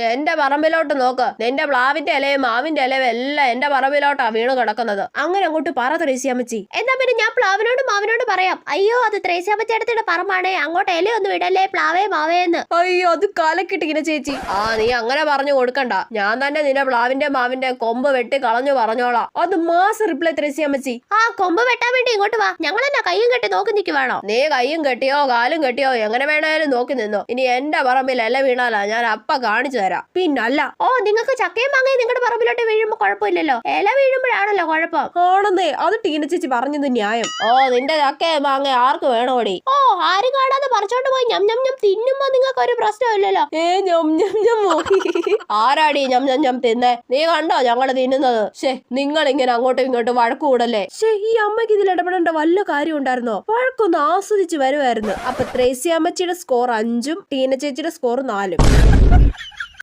എന്റെ പറമ്പിലോട്ട് നോക്ക്. നിന്റെ പ്ലാവിന്റെ ഇലയും മാവിന്റെ ഇലയും എല്ലാം എന്റെ പറമ്പിലോട്ടാ വീണ് കിടക്കുന്നത്. അങ്ങനെ അങ്ങോട്ട് പറ ത്രേസ്യാമ്മച്ചി. എന്നാ പിന്നെ ഞാൻ പ്ലാവിനോട് മാവിനോട് പറയാം. അയ്യോ അത് ത്രേസ്യാമ്മച്ചേട്ടത്തിന്റെ പറമ്പാണേ, അങ്ങോട്ട് ഇലയൊന്നും ഇടല്ലേ പ്ലാവേ മാവേന്ന്. അയ്യോ അത് കലക്കിട്ടിങ്ങനെ ചേച്ചി. നീ അങ്ങനെ പറഞ്ഞു കൊടുക്കണ്ട. ഞാൻ തന്നെ നിന്റെ പ്ലാവിന്റെ മാവിന്റെ കൊമ്പ് വെട്ടി കളഞ്ഞു പറഞ്ഞോളാം. അത് മാസ് റിപ്ലൈ ത്രേസ്യാമ്മച്ചി. കൊമ്പ് വെട്ടാൻ വേണ്ടി ഇങ്ങോട്ട് വാ. ഞങ്ങൾ എന്നാ കയ്യും കെട്ടി നോക്കി നിൽക്കുവാണോ? നീ കയ്യും കെട്ടിയോ കാലും കെട്ടിയോ എങ്ങനെ വേണേലും നോക്കി നിന്നോ. ഇനി എന്റെ പറമ്പിൽ ഇല വീണാലാ ഞാൻ അപ്പ കാണിച്ചു തരാം. പിന്നല്ല. നിങ്ങൾക്ക് ചക്കയും മാങ്ങയും നിങ്ങളുടെ പറമ്പിലോട്ട് വീഴുമ്പോ കുഴപ്പമില്ലല്ലോ, ഇല വീഴുമ്പോഴാണല്ലോ കുഴപ്പം. ആണെന്നേ, അത് ടീന ചേച്ചി പറഞ്ഞത് ന്യായം. നിന്റെ ചക്കയും മാങ്ങ ആർക്ക് വേണോടി? ആരും കാണാതെ പറിച്ചോണ്ട് പോയി ഞം ഞം ഞം തിന്നുമ്പോ നിങ്ങൾക്ക് ഒരു പ്രശ്നമില്ലല്ലോ. ആരാടി ഞം ഞം ഞം തിന്നേ? നീ കണ്ടോ ഞങ്ങള് തിന്നുന്നത്? നിങ്ങൾ ഇങ്ങനെ അങ്ങോട്ടും ഇങ്ങോട്ടും വഴക്ക് കൂടല്ലേ. ഈ അമ്മയ്ക്ക് ഇതിൽ ഇടപെടേണ്ട വല്ല കാര്യം ഉണ്ടായിരുന്നോ? വഴക്കൊന്ന് ആസ്വദിച്ച് വരുമായിരുന്നു. അപ്പൊ ത്രേസ്യാമ്മച്ചിയുടെ സ്കോർ 5ഉം ടീന ചേച്ചിയുടെ സ്കോർ 4ഉം.